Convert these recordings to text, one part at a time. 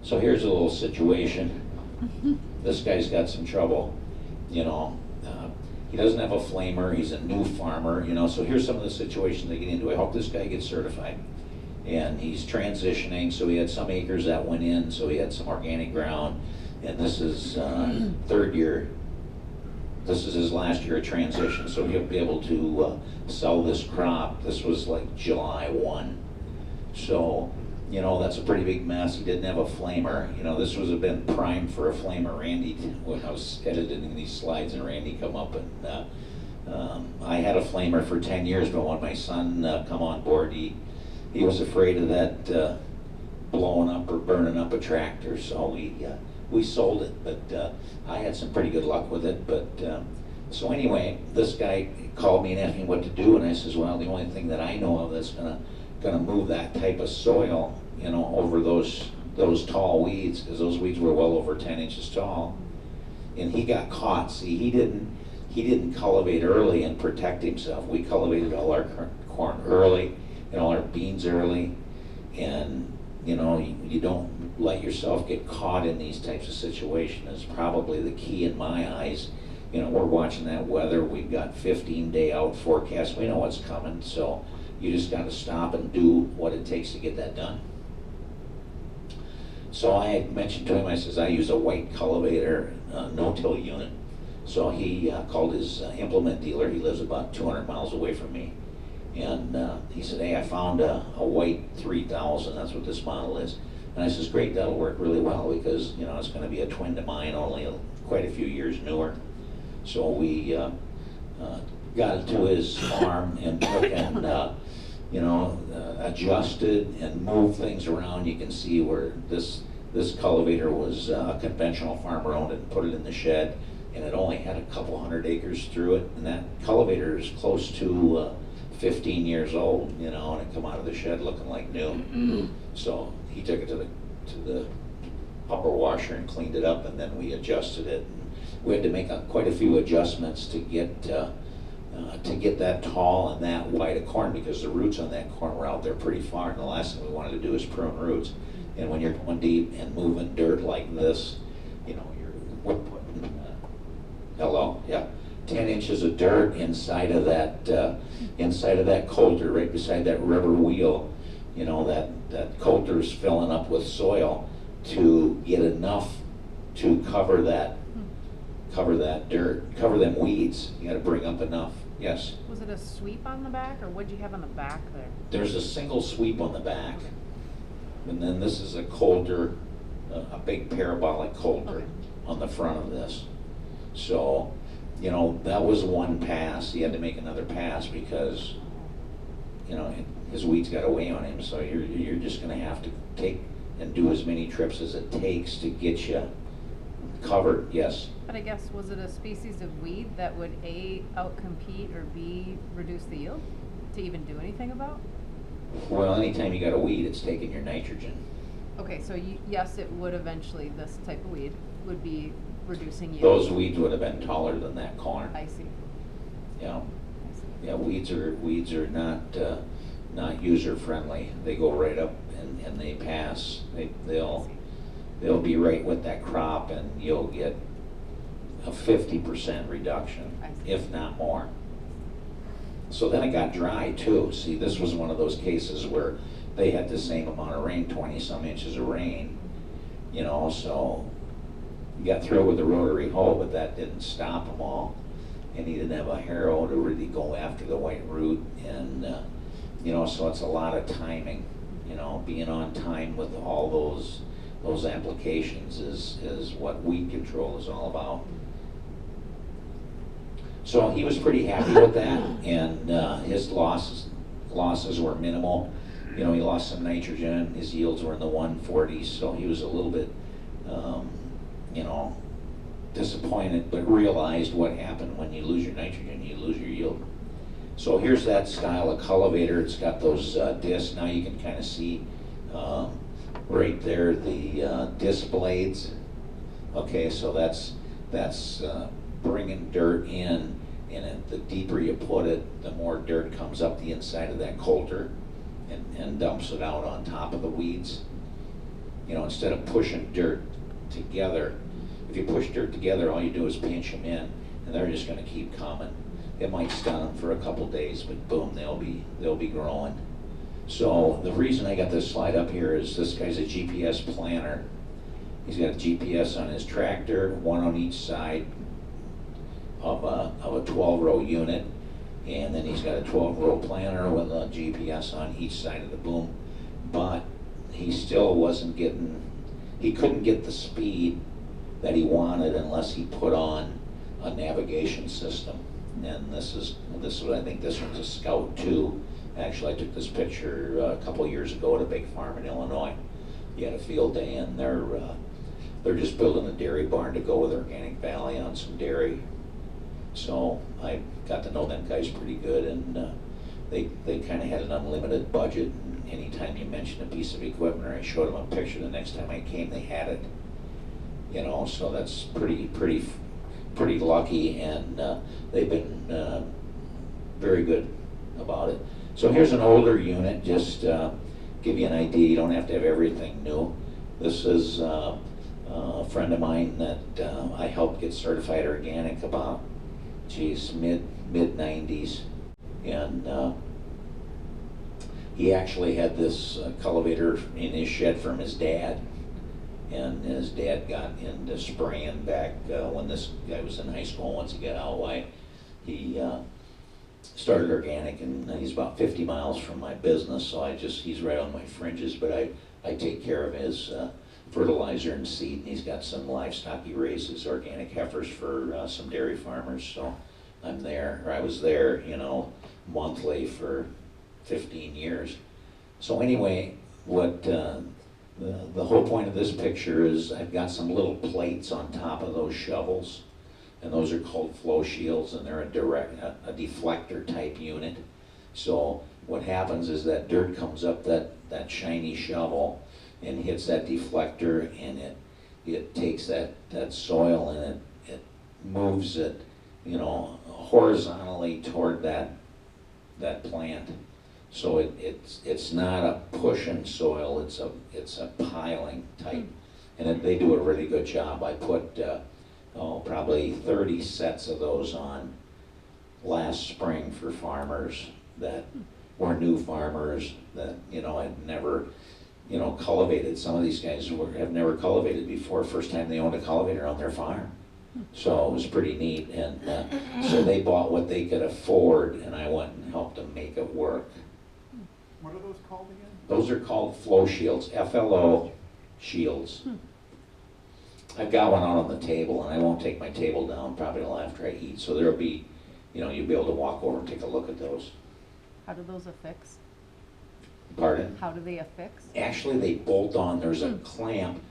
So here's a little situation. This guy's got some trouble, you know. He doesn't have a flamer, he's a new farmer, you know, so here's some of the situations they get into. I hope this guy gets certified. And he's transitioning, so he had some acres that went in, so he had some organic ground. And this is third year. This is his last year of transition, so he'll be able to sell this crop. This was like July 1. So, you know, that's a pretty big mess. He didn't have a flamer. You know, this was been primed for a flamer. Randy, when I was editing these slides, and Randy come up and I had a flamer for 10 years, but when my son come on board, he was afraid of that blowing up or burning up a tractor, so we sold it. But I had some pretty good luck with it. But so anyway, this guy called me and asked me what to do, and I says, well, the only thing that I know of that's gonna move that type of soil, you know, over those tall weeds, because those weeds were well over 10 inches tall. And he got caught. See, he didn't cultivate early and protect himself. We cultivated all our corn early and all our beans early, and you know, you don't let yourself get caught in these types of situations is probably the key in my eyes. You know, we're watching that weather. We've got 15-day out forecast. We know what's coming, so you just got to stop and do what it takes to get that done. So I had mentioned to him, I says, I use a white cultivator no-till unit. So he called his implement dealer. He lives about 200 miles away from me. And he said, hey, I found a white 3000. That's what this model is. And I says, great, that'll work really well because, you know, it's going to be a twin to mine, only quite a few years newer. So we got it to his farm and took and, you know, adjusted and moved things around. You can see where this cultivator was a conventional farmer owned it and put it in the shed, and it only had a couple hundred acres through it. And that cultivator is close to 15 years old, you know, and it come out of the shed looking like new. So he took it to the upper washer and cleaned it up, and then we adjusted it. And we had to make quite a few adjustments to get that tall and that wide of corn, because the roots on that corn were out there pretty far, and the last thing we wanted to do is prune roots. And when you're going deep and moving dirt like this, you know, we're putting 10 inches of dirt inside of that coulter, right beside that rubber wheel. You know, that coulter's filling up with soil to get enough to cover that dirt, cover them weeds. You got to bring up enough. Yes? Was it a sweep on the back, or what did you have on the back there? There's a single sweep on the back. And then this is a coulter, a big parabolic coulter on the front of this. So, you know, that was one pass. He had to make another pass because, you know, his weeds got away on him. So you're just going to have to take and do as many trips as it takes to get you covered. Yes? But I guess, was it a species of weed that would A, outcompete, or B, reduce the yield to even do anything about? Well, anytime you got a weed, it's taking your nitrogen. Okay, so yes, it would eventually, this type of weed would be reducing yield. Those weeds would have been taller than that corn. I see. Yeah. I see. Yeah, weeds are not user friendly. They go right up and they pass. They'll be right with that crop, and you'll get a 50% reduction, if not more. So then it got dry too. See, this was one of those cases where they had the same amount of rain, 20-some inches of rain, you know, so you got through with the rotary hoe, but that didn't stop them all. And he didn't have a harrow to really go after the white root, and you know, so it's a lot of timing, you know, being on time with all those applications is what weed control is all about. So he was pretty happy with that, and his losses were minimal. You know, he lost some nitrogen. His yields were in the 140s, so he was a little bit, you know, disappointed, but realized what happened when you lose your nitrogen, you lose your yield. So here's that style of cultivator. It's got those discs. Now you can kind of see right there the disc blades. Okay, so that's bringing dirt in, and the deeper you put it, the more dirt comes up the inside of that coulter and dumps it out on top of the weeds. You know, instead of pushing dirt together, if you push dirt together, all you do is pinch them in, and they're just going to keep coming. It might stun them for a couple days, but boom, they'll be growing. So the reason I got this slide up here is this guy's a GPS planner. He's got a GPS on his tractor, one on each side of a 12-row unit, and then he's got a 12-row planner with a GPS on each side of the boom. But he still wasn't getting, he couldn't get the speed that he wanted unless he put on a navigation system. And this is I think this one's a Scout 2. Actually, I took this picture a couple years ago at a big farm in Illinois. He had a field day, and they're just building a dairy barn to go with Organic Valley on some dairy. So I got to know them guys pretty good, and they kind of had an unlimited budget. And anytime you mentioned a piece of equipment or I showed them a picture, the next time I came, they had it. You know, so that's pretty lucky, and they've been very good about it. So here's an older unit, just give you an idea. You don't have to have everything new. This is a friend of mine that I helped get certified organic about, geez, mid-90s. And he actually had this cultivator in his shed from his dad. And his dad got into spraying back when this guy was in high school. Once he got out, why he started organic, and he's about 50 miles from my business, so he's right on my fringes, but I take care of his fertilizer and seed, and he's got some livestock he raises, organic heifers for some dairy farmers, so I'm there, or I was there, you know, monthly for 15 years. So anyway, what the whole point of this picture is I've got some little plates on top of those shovels, and those are called flow shields, and they're a deflector type unit. So what happens is that dirt comes up that shiny shovel and hits that deflector, and it takes that soil and it moves it, you know, horizontally toward that plant. So it's not a pushing soil, it's a piling type, and they do a really good job. I put probably 30 sets of those on last spring for farmers that were new farmers that, you know, had never, you know, cultivated. Some of these guys have never cultivated before, first time they owned a cultivator on their farm. So it was pretty neat, and so they bought what they could afford, and I went and helped them make it work. What are those called again? Those are called flow shields, FLO shields. I've got one out on the table, and I won't take my table down probably till after I eat, so there'll be, you know, you'll be able to walk over and take a look at those. How do those affix? Pardon? How do they affix? Actually, they bolt on. There's a clamp,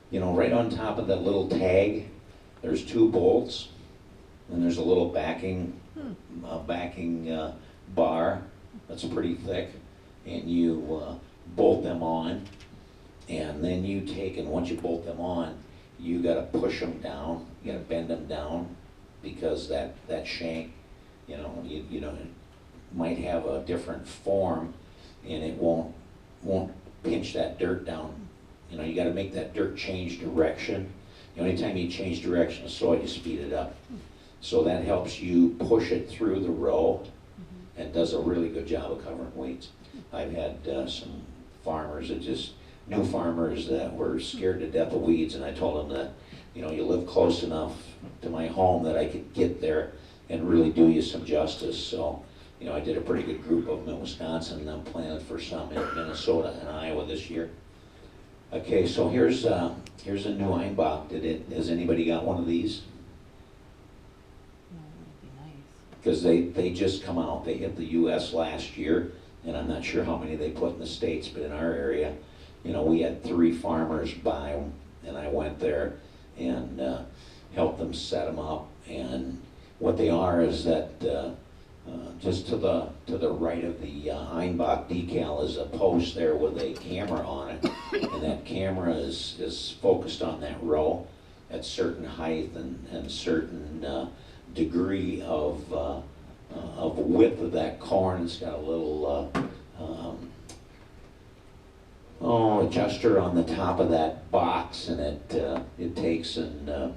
you know, right on top of that little tag. There's 2 bolts, and there's a little backing bar that's pretty thick, and you bolt them on, and then you take, and once you bolt them on, you got to push them down. You got to bend them down, because that shank, you know, it might have a different form, and it won't pinch that dirt down. You know, you got to make that dirt change direction. The only time you change direction of soil, you speed it up. So that helps you push it through the row, and does a really good job of covering weeds. I've had some farmers that new farmers that were scared to death of weeds, and I told them that, you know, you live close enough to my home that I could get there and really do you some justice. So, you know, I did a pretty good group of them in Wisconsin, and I'm planning for some in Minnesota and Iowa this year. Okay, so here's a new Einbach. Has anybody got one of these? No, that would be nice. Because they just come out. They hit the U.S. last year, and I'm not sure how many they put in the States, but in our area, you know, we had 3 farmers buy them, and I went there and helped them set them up. And what they are is that just to the right of the Einbach decal is a post there with a camera on it, and that camera is focused on that row at certain height and certain degree of width of that corn. It's got a little adjuster on the top of that box, and it takes and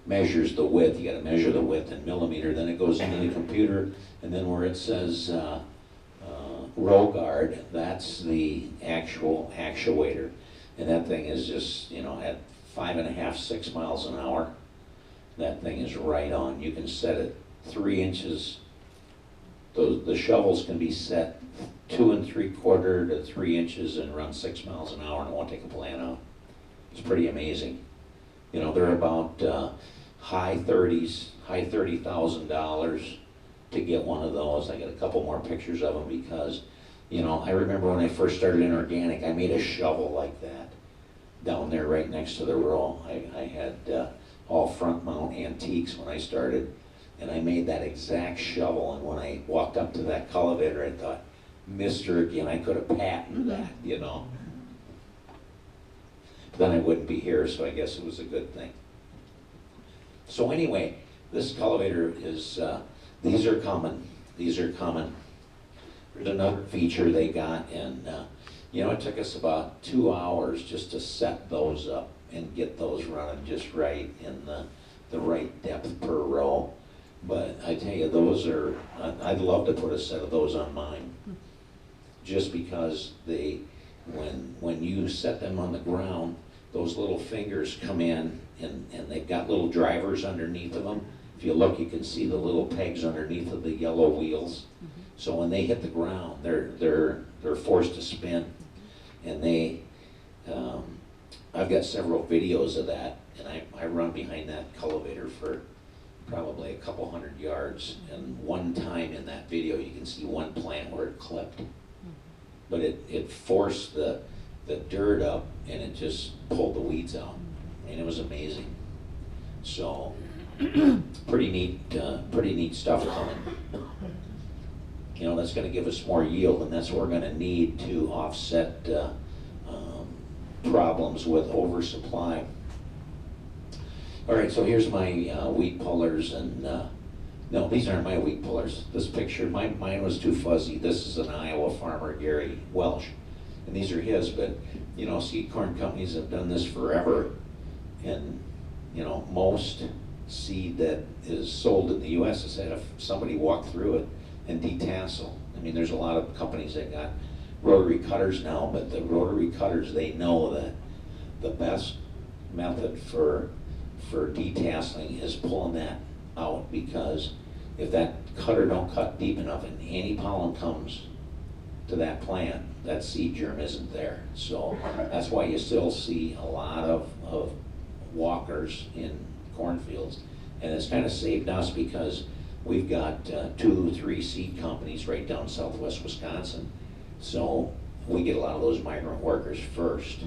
measures the width. You got to measure the width in millimeter. Then it goes into the computer, and then where it says row guard, that's the actual actuator. And that thing is just, at 5.5, 6 miles an hour, that thing is right on. You can set it 3 inches. The shovels can be set 2 3/4 to 3 inches and run 6 miles an hour, and it won't take a plant out. It's pretty amazing. They're about high $30,000 to get one of those. I got a couple more pictures of them because, I remember when I first started in organic, I made a shovel like that down there right next to the row. I had all front mount antiques when I started, and I made that exact shovel, and when I walked up to that cultivator, I thought, Mr. Again, I could have patented that, But then I wouldn't be here, so I guess it was a good thing. So anyway, this cultivator is, these are common. These are common. There's another feature they got, and it took us about 2 hours just to set those up and get those running just right in the right depth per row. But I tell you, those are, I'd love to put a set of those on mine, just because when you set them on the ground, those little fingers come in, and they've got little drivers underneath of them. If you look, you can see the little pegs underneath of the yellow wheels. So when they hit the ground, they're forced to spin, and I've got several videos of that, and I run behind that cultivator for probably a couple 100 yards, and one time in that video you can see one plant where it clipped, but it forced the dirt up, and it just pulled the weeds out, and it was amazing. So pretty neat stuff coming. That's going to give us more yield, and that's what we're going to need to offset problems with oversupply. All right, so here's my wheat pullers, and no, these aren't my wheat pullers. This picture, mine was too fuzzy. This is an Iowa farmer, Gary Welsh, and these are his. But seed corn companies have done this forever, and most seed that is sold in the U.S. has had somebody walk through it and detassel. I mean, there's a lot of companies that got rotary cutters now, but the rotary cutters, they know that the best method for detasseling is pulling that out, because if that cutter don't cut deep enough and any pollen comes to that plant, that seed germ isn't there. So that's why you still see a lot of walkers in cornfields, and it's kind of saved us because we've got 2, 3 seed companies right down southwest Wisconsin, so we get a lot of those migrant workers first.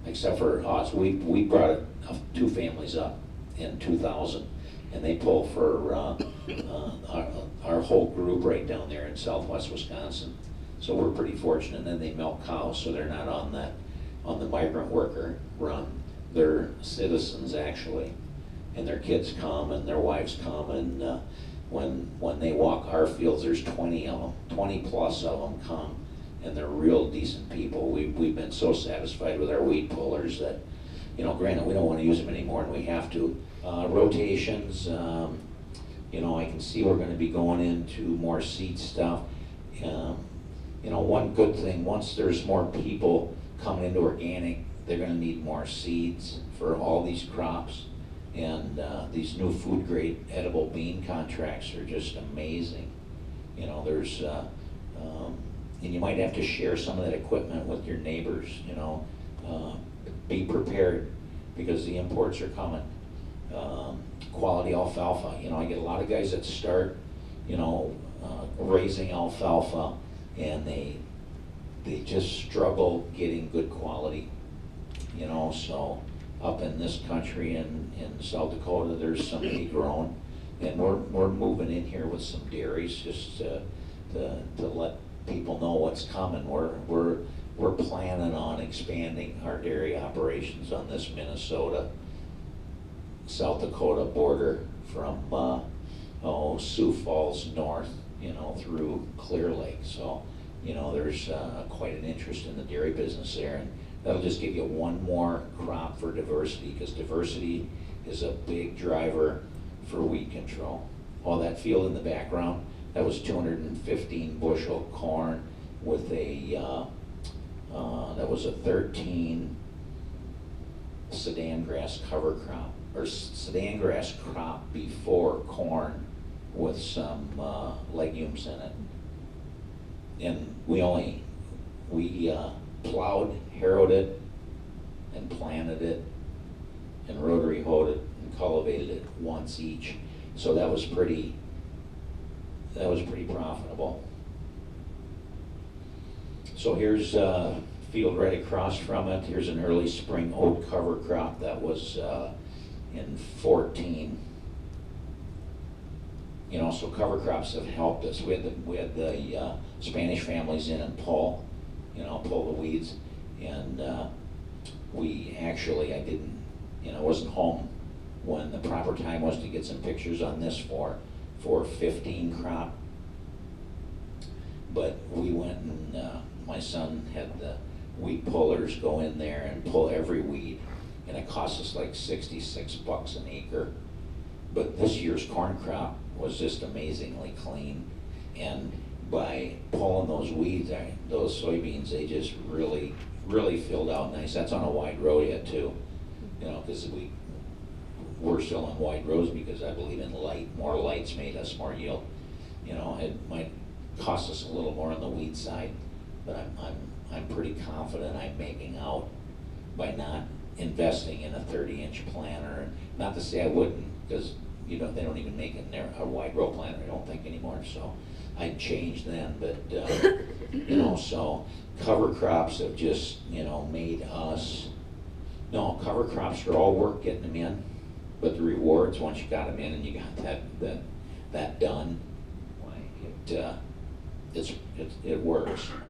Except for us, we brought 2 families up in 2000, and they pull for our whole group right down there in southwest Wisconsin. So we're pretty fortunate. And then they milk cows, so they're not on the migrant worker run. They're citizens actually, and their kids come and their wives come, and when they walk our fields, there's 20 of them, 20 plus of them come. And they're real decent people. We've been so satisfied with our wheat pullers that, granted we don't want to use them anymore, and we have to. Rotations, I can see we're going to be going into more seed stuff. One good thing, once there's more people coming into organic, they're going to need more seeds for all these crops. And these new food grade edible bean contracts are just amazing. There's and you might have to share some of that equipment with your neighbors. Be prepared, because the imports are coming. Quality alfalfa. I get a lot of guys that start, raising alfalfa, and they just struggle getting good quality. So up in this country and in South Dakota, there's somebody grown, and we're moving in here with some dairies just to let people know what's coming. We're planning on expanding our dairy operations on this Minnesota, South Dakota border from Sioux Falls north, through Clear Lake. So, you know, there's quite an interest in the dairy business there, and that'll just give you one more crop for diversity, because diversity is a big driver for weed control. All that field in the background, that was 215 bushel corn with a, that was a 13 sedan grass cover crop, or sedan grass crop before corn with some legumes in it. And we plowed, harrowed it, and planted it, and rotary hoed it, and cultivated it once each. So that was pretty profitable. So here's a field right across from it. Here's an early spring oat cover crop that was in 14. You know, so cover crops have helped us. We had the Spanish families in and pull the weeds, and we actually, I wasn't home when the proper time was to get some pictures on this for 15 crop. But we went and my son had the weed pullers go in there and pull every weed, and it cost us like $66 an acre. But this year's corn crop was just amazingly clean, and by pulling those weeds, those soybeans, they just really filled out nice. That's on a wide row yet too, you know, because we're still on wide rows because I believe in light. More lights made us more yield. You know, it might cost us a little more on the weed side, but I'm pretty confident I'm making out by not investing in a 30-inch planter. And not to say I wouldn't, because they don't even make it in there a wide row planter, I don't think anymore. So I'd change then, but you know, so cover crops have just made us. No, cover crops are all work getting them in, but the rewards once you got them in and you got that done, it works.